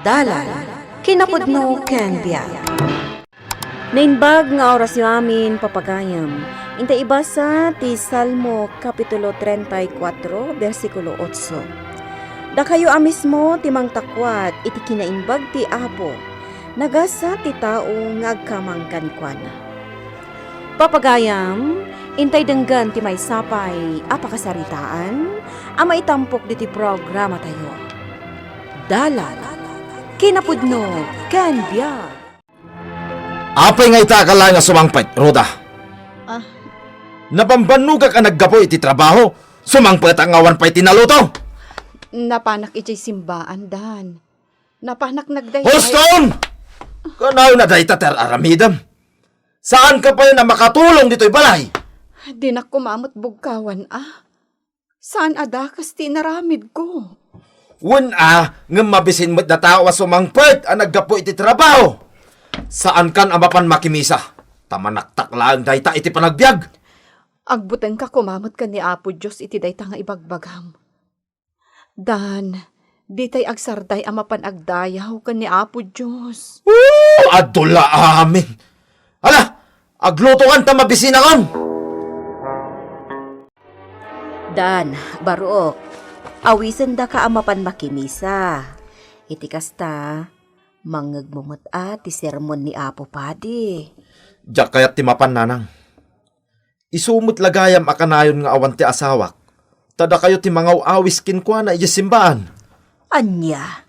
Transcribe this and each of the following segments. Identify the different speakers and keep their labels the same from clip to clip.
Speaker 1: Dalan, kinapudno ken biag. Nainbag nga orasyon amin papagayam. Inta ibasa ti Salmo Kapitulo 34, versikulo 8. Da kayo amismo ti mangtakwat iti kinainbag ti Apo, nagasa ti tao nga agkamangkan kuana. Papagayam, intay denggan ti may sapay apakasaritaan, ama itampok di ti programa tayo. Dalan, kinapudno ken biag.
Speaker 2: Apay nga itakala nga sumangpet, Roda. Napambanuga ka naggapo iti trabaho, sumangpet ang awan pa'y tinaluto.
Speaker 3: Napanak iti simbaan, Dan. Napanak nagday...
Speaker 2: Houston! Kanaw na dahi tater aramidam. Saan ka pa yun na makatulong dito'y balay?
Speaker 3: Di na kumamot bugkawan, Saan adakas tinaramid ko?
Speaker 2: Nga mabisin mo't na tao sumangpet ang naggapo iti trabaho. Saan kan amapan makimisa? Tamanaktak lang dahi ta iti panagbiag.
Speaker 3: Agbutan ka kumamot ka ni Apo Diyos iti dayta nga ibagbagam. Dan, di tay agsarday amapan agdayaw ka ni Apo Diyos.
Speaker 2: Adula amin. Ala, aglutukan ta mabisinakan.
Speaker 1: Dan, baro, awisan da ka amapan makimisa. Iti kasta, mangagmumot ti sermon ni Apo Padi.
Speaker 2: Diyak kaya't timapan nanang. Isumot lagayam akanayon nga awan ti asawak. Tada kayo ti mangaw awis kinkwa na iyasimbaan.
Speaker 1: Anya?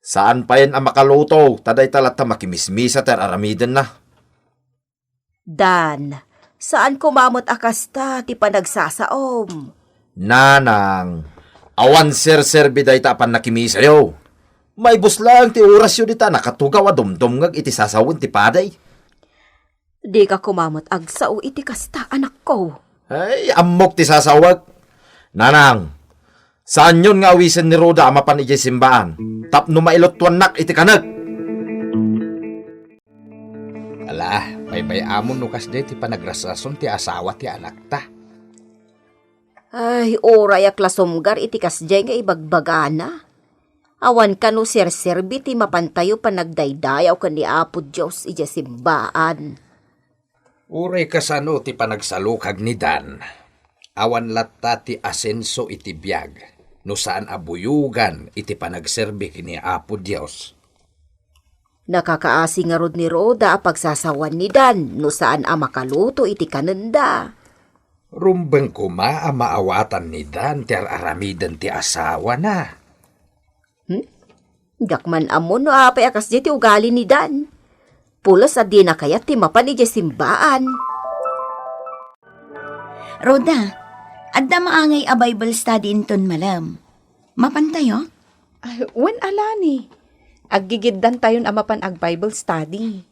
Speaker 2: Saan pa yan ang makaluto? Taday talat ta makimismisa ter aramiden na.
Speaker 1: Dan, saan kumamot akasta ti panagsasaom?
Speaker 2: Nanang, awan serbi day ta pan nakimisayo. May buslang ti orasyon dita nakatugaw a dumdum ngag iti sasawon ti paday.
Speaker 1: Di ka kumamot agsao iti kasta anak ko.
Speaker 2: Ay, amok ti sasawag. Nanang, saan yun nga awisan ni Roda amapan iti simbaan? Tapno mailotwan nak iti kanag.
Speaker 4: Ala, may amon nukas day ti panagrasason ti asawa ti anak ta.
Speaker 1: Ay, oray aklasomgar iti kasjay nga ibagbagana. Awan ka no serserbi ti mapantayo panagdaydayaw ka ni Apo Diyos iti simbaan.
Speaker 4: Uray kasano ti panagsalukag ni Dan. Awan latta ti asenso iti biag. No saan abuyugan iti panagserbi kini Apo Dios.
Speaker 1: Nakakaasi nga rod ni Roda pagsasawan ni Dan no saan makaluto iti kanenda.
Speaker 4: Rumbeng kuma maawatan ni Dan ti aramiden ti asawa na.
Speaker 1: Dakman amon no apay akas di ti ugali ni Dan. Pulos di na kaya ti mapan iti simbaan.
Speaker 5: Roda, adda maangay a Bible study inton malam. Mapantayo?
Speaker 3: Wen alani? Aggigiddan tayon amapan ag Bible study.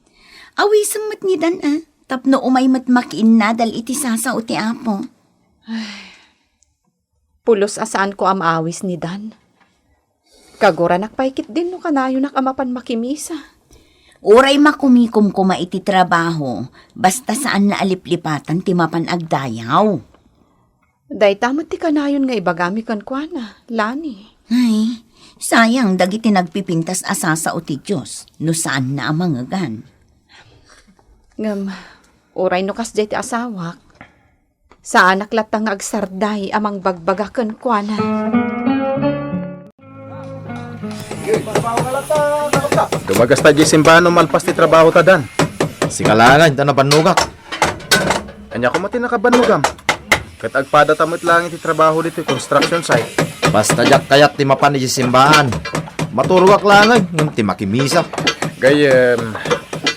Speaker 5: Awisam mat ni Dan tapno umay mat makiin nadal iti sasao ti Apo.
Speaker 3: Pulos asaan ko amaawis ni Dan. Kagura nakpaikit din no kanayo nak amapan makimisa.
Speaker 5: Uray makumikom kuma iti trabaho, basta saan na aliplipatan ti mapan agdayaw.
Speaker 3: Day tamot ti kanayon nga ibagami kan kuana, Lani.
Speaker 5: Ay, sayang dagiti nagpipintas asasao ti Diyos, no saan na amangagan.
Speaker 3: Ngam, uray no kas ti asawak. Saan naklatang agsarday amang bagbagakan kuana.
Speaker 6: Dumagas ta di simbano malpas ti trabaho ta Dan.
Speaker 2: Sikalangan, ta na banugak.
Speaker 6: Anya ko mati nakabanugam. Kat agpada tamot lang iti trabaho dito construction site.
Speaker 2: Basta jak kayat ti mapan iti simbaan. Maturuwak langay, ng ti makimisa.
Speaker 6: Gayem,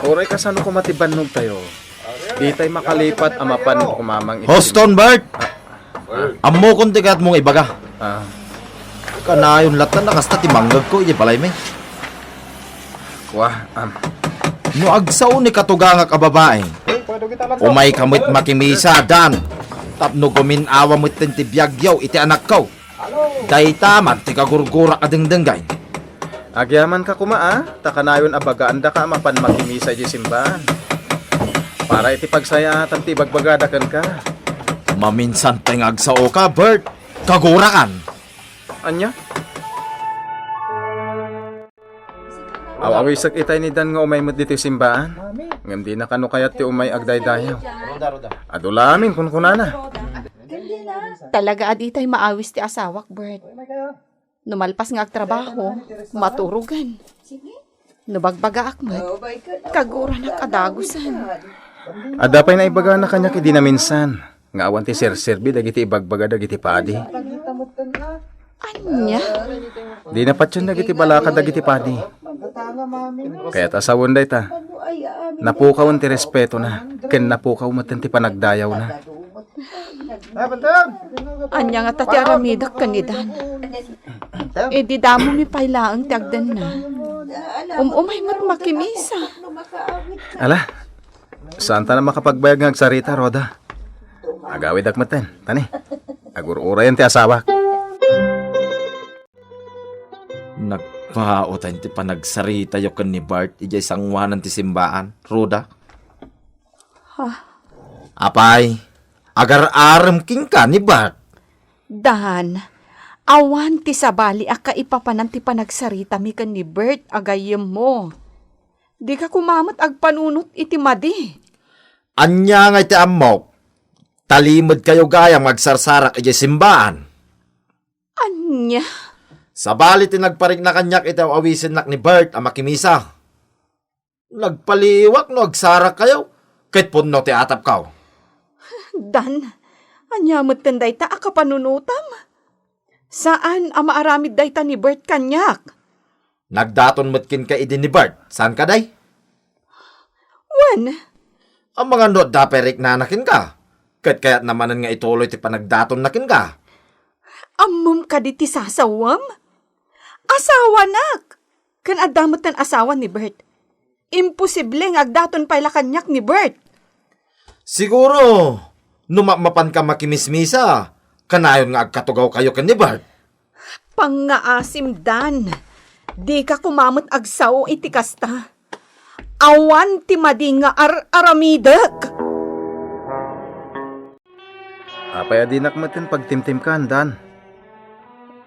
Speaker 6: oray kasano ko mati banog tayo. Di tayo makalipat amapan kumamang iti.
Speaker 2: Houston, Bert! Amo kung tigat mong ibaga. Kanayon latan nakasta ti manggag ko, iti palay may.
Speaker 6: Wah,
Speaker 2: No agsaw ni katuganga ka babae. Umay kamit makimisa, Dan. Tapno guminawa mo't ti biyagyaw iti anak ko. Dahita man ti kagurgura ka dingdinggay.
Speaker 6: agyaman ka kuma takanayon abaga anda ka mapan makimisa di simbahan. Para iti pagsayatan ti bagbagadakan ka.
Speaker 2: Maminsan tayong agsao ka, Bert. Kagura kan.
Speaker 6: Anya? Awawisak itay ni Dan nga umay mo dito simbaan. Ngam di na kano kayat ti umay agdaydayaw. Adulamin kun kunana.
Speaker 3: Talaga aditay maawis ti asawak, Bert. Numalpas nga agtrabaho, maturugan. Nubagbaga akmat, kagura na kadagusan.
Speaker 6: Adapay na ibaga na kanya kidi na minsan. Nga awan ti sir-serbi dagiti ibagbaga dagiti padi.
Speaker 3: Anya?
Speaker 6: Di na patyon dagiti balakad dagiti padi. Kaya tasawon day ta. Napukaw ti respeto na. Ken napukaw maten ti panagdayaw na.
Speaker 3: Anya nga tati aramidak kanidan. E di damo mi pailaang ti agdan na. Umay mat makimisa.
Speaker 6: Ala, saan ta na makapagbayag ng agsarita, Roda? Agawid akmaten, tani. Agur-urayan ti asawak.
Speaker 2: Nagpaotan ti panagsarita yo ken ni Bart ijay sangwanan ti simbaan, Roda. Apay, agar-aram king ka ni Bart.
Speaker 3: Dan, awan ti sabali aka ipapanan ti panagsarita mi kan ni Bert agayem mo. Di ka kumamat agpanunot iti madi.
Speaker 2: Anya nga iti amok. Talimod kayo gayang magsarsarak ijay simbaan.
Speaker 3: Anya?
Speaker 2: Sabali ti nagparig na kanyak itaw awisin nak ni Bert ang makimisa. Nagpaliwak no agsarak kayo. Kahit punno ti atap kaw.
Speaker 3: Dan, anya mo't tenday ta aka panunutam? Saan ang maaramid day ta ni Bert kanyak?
Speaker 2: Nagdaton matkin ka idin ni Bert. Saan ka day?
Speaker 3: Wan?
Speaker 2: Ang mga not daperik na nakin ka. Kahit kaya't namanan nga ituloy ti panagdaton nakin ka.
Speaker 3: Amom ka di ti sasawam? Asawa nak! Kan adamot ng asawa ni Bert. Imposible nga agdaton pala kanyak ni Bert.
Speaker 2: Siguro, numapan ka makimismisa. Kanayon nga agkatugaw kayo kan ni Bert.
Speaker 3: Pangaasim, Dan. Di ka kumamot agsaw iti kasta. Awan ti madi nga aramidak.
Speaker 6: Apay adi nakmaten pagtimtim ka, Dan.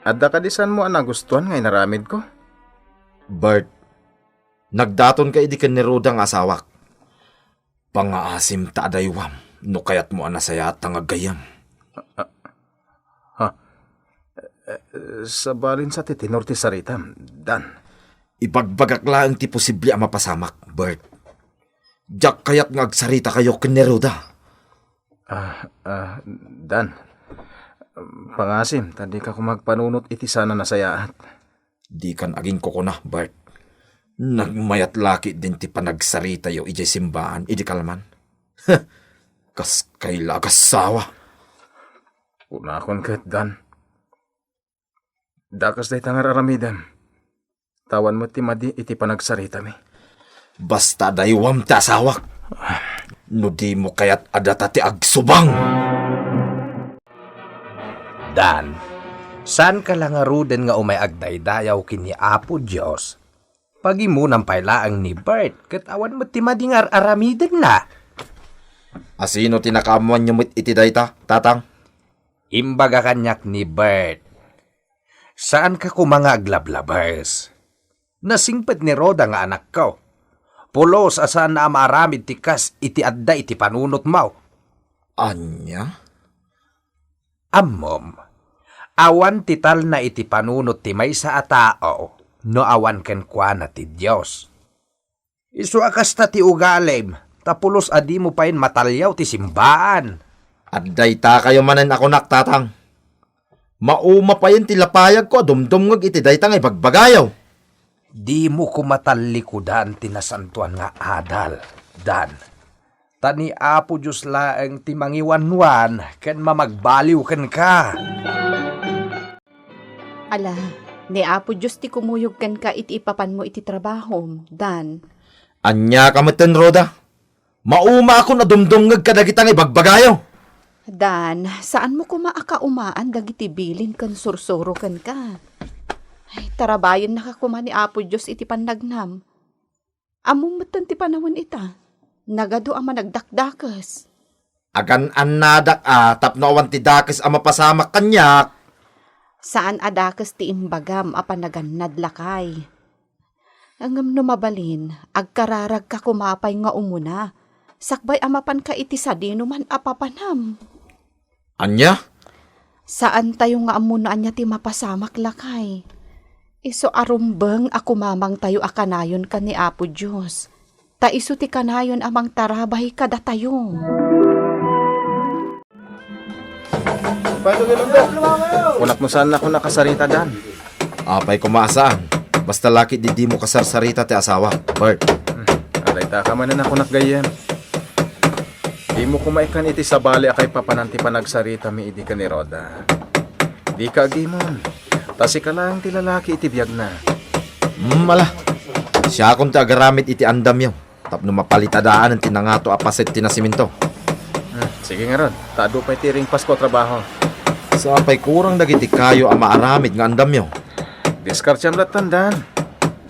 Speaker 6: Adda kadisan mo ang nagustuhan ngay naramid ko.
Speaker 2: Bert, nagdaton ka idi kan ni Roda nga asawak. Pangaasim ta adaywam. No kayat mo anasaya at tangagayam.
Speaker 6: Sabalin sa titinor ti sarita, Dan.
Speaker 2: Ibagbagaklaan ti posible ang mapasamak, Bert. Diyak kayat nga agsarita kayo kan ni Roda.
Speaker 6: Dan. Pangasim, tadi ka kumagpanunot iti sana nasayaat.
Speaker 2: Di kan aging ko na, Bert. Nagmayat laki din ti panagsarita yo ijay simbaan, idi kalaman. Kas kaila kasawa.
Speaker 6: Unakon kat, Dan. Dakas day tangar aramidam. Tawan mo ti madi iti panagsarita mi.
Speaker 2: Basta daywam ti asawak. No di mo kayat adata ti agsubang.
Speaker 4: Dan, saan ka lang aruden nga umay agdaydayaw kini Apo Diyos? Pagi mo nang pailaang ni Bert, katawan mo ti madingar aramiden na.
Speaker 2: Asino tinakamuan nyo iti dayta, tatang?
Speaker 4: Imbaga kanyak ni Bert. Saan ka kumanga aglablabers? Nasingpet ni Roda nga anak ko. Pulos asan na maaramid ti kas iti adda iti panunot mo.
Speaker 2: Anya?
Speaker 4: Ammom, awan tital na iti panunot ti may sa atao, no awan ken kwa na ti Diyos. Isu akas ta ti ugalem, tapulos adi mo pain matalyaw ti simbaan.
Speaker 2: At dayta kayo manan ako naktatang. Mauma pa yun tilapayag ko, dumdumngag iti dayta nga ibagbagayaw.
Speaker 4: Di mo kumatallikudan ti nasantuan nga adal, Dan. Tani Apo Diyos laeng ti mangiwanwan, ken mamagbaliw ken ka.
Speaker 3: Ala, ni Apo Diyos ti kumuyog kan ka iti ipapan mo iti trabaho, Dan.
Speaker 2: Anya ka maten, Roda. Mauma ako na dumdumngag kadagitang ibagbagayaw.
Speaker 3: Dan, saan mo kumaakaumaan dagiti bilin kan sursuro kan ka? Ay, tarabayan nakakuma ni Apo Diyos iti pannagnam. Among matan ti panahon ita. Nagado ang managdakdakas.
Speaker 2: Agan anadak tapno awan ti dakes ang mapasamak kanyak.
Speaker 3: Saan adakas ti imbagam a panagannad lakay. Angam no mabalin, agkararag ka kumapay nga umuna. Sakbay amapan ka iti sadino man apapanam.
Speaker 2: Anya?
Speaker 3: Saan tayo nga amuna anya ti mapasamak lakay? Iso arumbeng ako mamang tayo akanayon ka ni Apo Diyos. Ta iso ti kanayon amang tarabay kada tayo.
Speaker 6: Unak mo saan ako nakasarita dan.
Speaker 2: Apay kumasaan. Basta laki di mo kasarsarita ti asawa, Bert.
Speaker 6: Alay ta ka man na ako nakgayem. Di mo kumaikan iti sabali akay papananti panagsarita mi idi ka ni Roda. Di ka agimon. Tasi ka lang ti lalaki iti biyag na.
Speaker 2: Mala. Siya akong ti agaramit iti andam yaw. Tapno mapalitadaan ang tinangato apaset tinasiminto.
Speaker 6: Sige nga ron, tado pa iti ring Pasko trabaho.
Speaker 2: Sa apay kurang dagiti kayo ang maaramid nga andam yaw.
Speaker 6: Diskartyan lat tandan.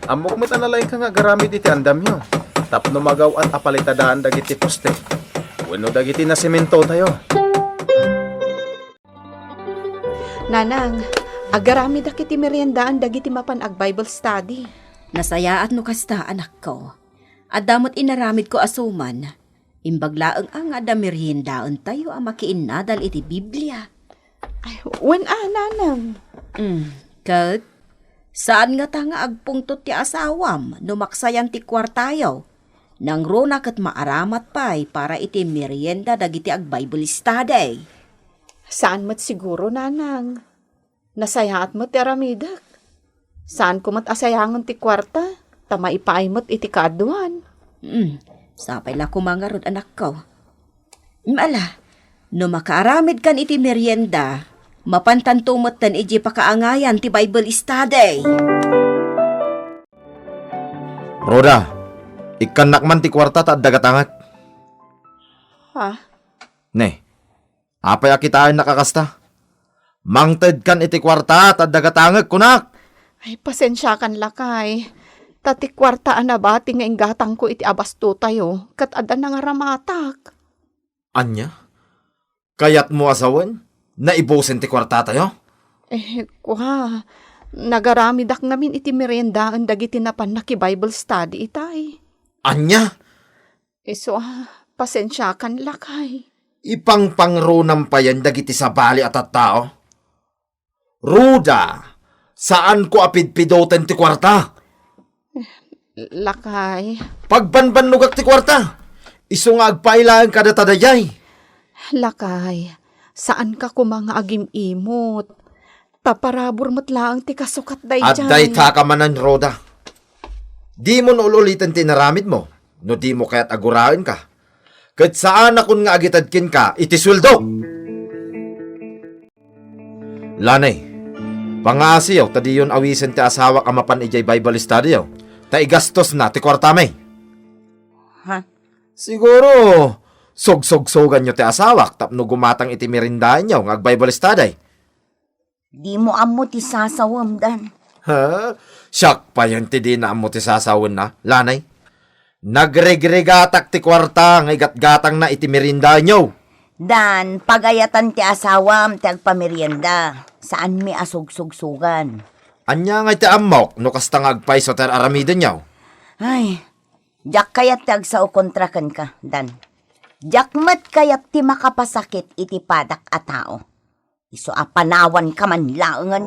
Speaker 6: Amok met analain ka nga garamid iti andam yo. Tapno magaw at apalitadaan dagiti poste. Wenno dagiti na semento tayo.
Speaker 3: Nanang, agarami da kiti meriendaan dagiti mapan ag Bible study.
Speaker 1: Nasayaat no kasta, anak ko. Adamot inaramid ko asuman. Imbaglaang ang adamirihendaan tayo ang makiinadal iti Biblia.
Speaker 3: Ay, wen nanang.
Speaker 1: Kat, saan nga ta nga agpungtot ti asawam no maksayan ti kwartayaw? Nang rona kat maaramat pa'y para iti merienda dagiti ag Bible study.
Speaker 3: Saan mat siguro, nanang? Nasayaat mo ti aramidak. Saan ko mat asayangan ti kwarta? Tama ipaimot iti kaaduan.
Speaker 1: Sapay la kumangarod anak ko. Mala, no makaaramid kan iti merienda, mapantantumot tan iji pakaangayan ti Bible study.
Speaker 2: Roda, ikanak man ti kwarta ta dagatangat.
Speaker 3: Ha?
Speaker 2: Ne, apay akitaan nakakasta. Mangted kan iti kwarta ta dagatangag kunak.
Speaker 3: Ay, pasensya kan lakay. Tati kwarta anabati nga inggatang ko iti abasto tayo. Kat ada na nga ramatak.
Speaker 2: Anya? Kayat mo asawan? Naibosin ti kwarta tayo?
Speaker 3: Kuha. Nagaramidak namin iti meriendaan dagiti napan naki Bible study itay.
Speaker 2: Anya?
Speaker 3: So, pasensya kan lakay.
Speaker 2: Ipangpangronam pa yan dagiti sabali at tao. Ruda, saan ko apidpidoten ti kwarta?
Speaker 3: Lakay.
Speaker 2: Pagbanbanlugak ti kwarta, iso nga agpailaan kada tadayay.
Speaker 3: Lakay. Saan ka kumanga agim-imot? Taparabor mo't lang ti kasukat day
Speaker 2: At
Speaker 3: dyan.
Speaker 2: day takamanan, Roda. Di mo naulitan tinaramid mo, no di mo kaya't agurain ka. Kat saan akong nga agitadkin ka, iti sweldo. Lanay, pangasiyaw, tadi yun awisan ti asawa kamapan ijay Bible study yaw. Ta igastos na ti kwartamay.
Speaker 5: Ha?
Speaker 2: Siguro, sogsogsogan nyo ti asawak, tapno gumatang iti merindaan nyo, ngag Bible study.
Speaker 5: Di mo amo ti sasawam dan.
Speaker 2: Ha? Siyak pa yan ti di na mo ti sasawin na, lanay. Nagregregatak ti kwarta, nga igatgatang na iti merindaan nyo.
Speaker 5: Dan, pagayatan ti asawam ti agpamerienda. Saan mi asog-sugsugan?
Speaker 2: Anya nga iti amok, no kastang agpay sa ter aramiden nyo.
Speaker 5: Ay, jak kayat ti agsao kontrakan ka, Dan. Jak mat kayat ti makapasakit iti padak a tao. Iso apanawan ka man laangan.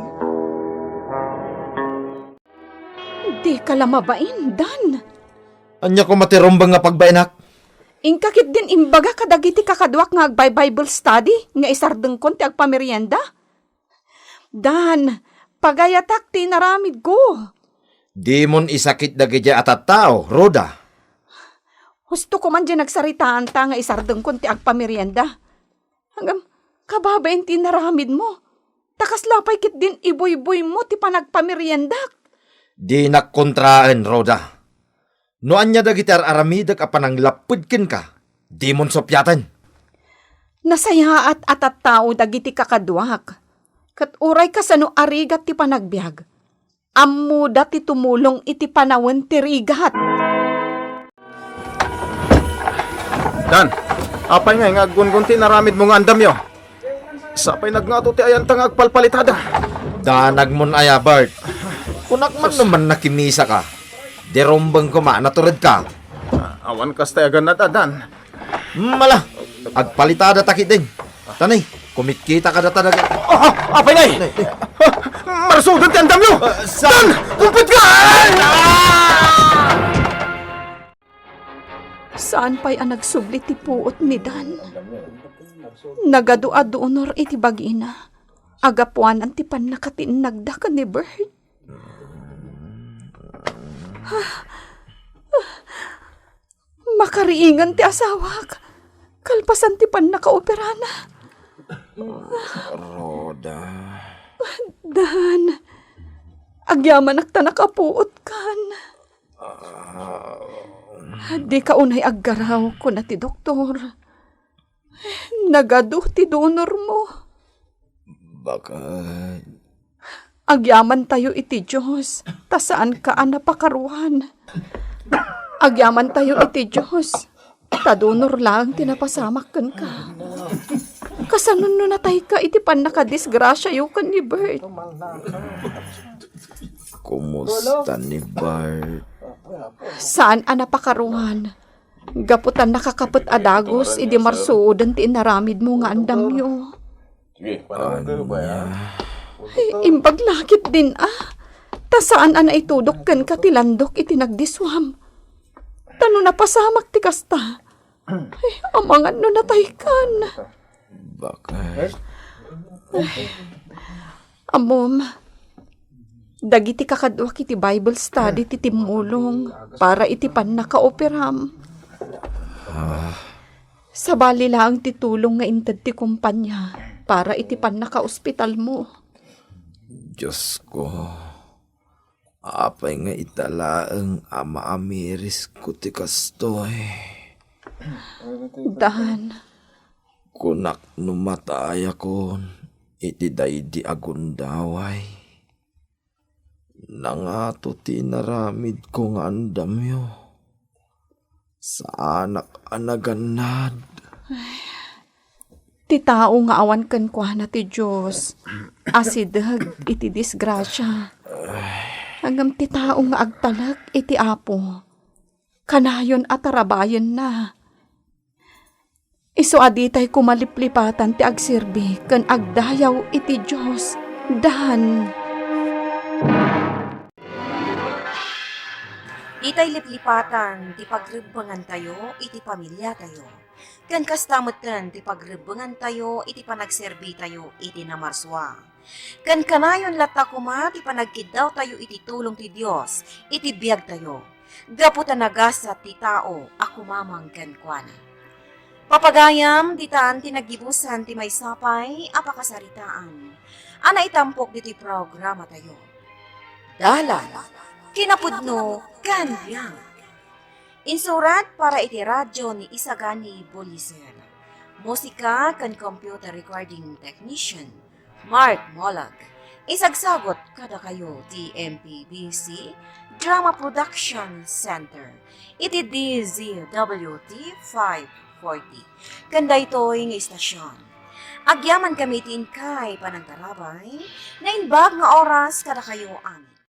Speaker 3: Di ka lamabain, Dan.
Speaker 2: Anya ko matirumbang nga pagbainak.
Speaker 3: Ingkakit din imbaga kadagiti kakadwak nga Bible study nga isardeng kon ti agpamerienda. Dan, pagayatak ti naramid ko.
Speaker 2: Di mon isakit dagiti atat tao, Roda.
Speaker 3: Husto ko man dyan nagsaritaan ta nga isardeng kon ti agpamerienda. Hanggang kababain ti naramid mo. Takas lapay kit din iboy-boy mo ti panagpameriendak.
Speaker 2: Di nakkontraan, Roda. No anya dagiti aramidag apanang lapudkin ka, di mon sopyatan.
Speaker 3: Nasaya at atat tao dagiti kakadwak. Kat uray ka sa no arigat ti panagbiag. Ammo ti tumulong iti panawin ti rigat.
Speaker 6: Dan, apay nga aggungunti naramid mo nga andam yo. Sapay nagngato ti ayan tang agpalpalitada.
Speaker 2: Danag mon aya, Bart. Kunak man naman nakimisa ka. Dirumbang ko ma, naturad ka.
Speaker 6: Awan kastay agan na Dan.
Speaker 2: Mala, agpalitada takit din. Tanay, kumikita ka data dagat.
Speaker 6: Apay nay! Marasudan ti andam nyo! Dan! Kumpit ka!
Speaker 3: Saan pa'y ang nagsubli ti puot ni Dan? Nagadu-adu honor iti bagina. Agapuan ang tipan nakatinagda ka ni Bert. Makariingan ti asawak. Kalpasan ti pan nakaoperana.
Speaker 2: Roda.
Speaker 3: Dan, agyaman akta nakapuot kan. Di ka unay aggaraw ko na ti doktor. Nagadu ti donor mo.
Speaker 2: Bakit?
Speaker 3: Agyaman tayo iti Diyos. Ta saan ka napakaruhan. Agyaman tayo iti Diyos. Ta donor lang tinapasamak kan ka. Kasanon no natay ka iti pan nakadisgrasya yu kan ni Bert.
Speaker 2: Kumusta ni Bart?
Speaker 3: Saan napakaruhan? Gaputan nakakapot adagos idi marsuodan ti inaramid mo nga andam yo. Imbag lakit din Ta saan itudok kan katilandok iti nagdiswam. Tano napasamak ti kasta. Amangan no natay kan.
Speaker 2: Bakit?
Speaker 3: Amom, dagiti kakadwak iti Bible study ti timulong para iti pan nakaoperam. Sabali lang ti tulong nga intad ti kumpanya para iti pan naka-ospital mo.
Speaker 2: Diyos ko. Apay nga italaang ama amiris ko ti kastoy.
Speaker 3: Dan,
Speaker 2: Kunak numatay akon, iti daydi agundaway. Nangato tinaramid ko nga andamyo. Sa anak anaganad.
Speaker 3: ti tao nga awan kan kwa na ti Diyos, asidag iti disgrasya. Hanggang ti tao nga agtalag iti apo, kanayon at tarabayan na. Isu aditay kumaliplipatan ti agsirbi ken agdayaw iti Diyos. Dan.
Speaker 1: Itay liplipatan, ti pagribangan tayo, iti pamilya tayo. Ken kastamot ken ti pagribangan tayo, iti panagserbi tayo, iti namarswa. Ken kanayon lata kuma, ti panagkidaw tayo, iti tulong ti Dios, iti biyag tayo. Gaputa nagasat ti tao, ako mamang ken kuana. Papagayam, ditaan tinagibusan ti may sapay, apakasaritaan. Ana itampok diti programa tayo. Dalan, kinapudno, kanbiyang. Insurat para iti radyo ni Isagani Boliser. Musika kan computer recording technician, Mark Molag. Isagsagot kada kayo ti MPBC Drama Production Center. Iti DZWT 540. Kanda ito'y nga istasyon. Agyaman kami tin kay panagtarabay, na inbag nga oras kada kayo amin.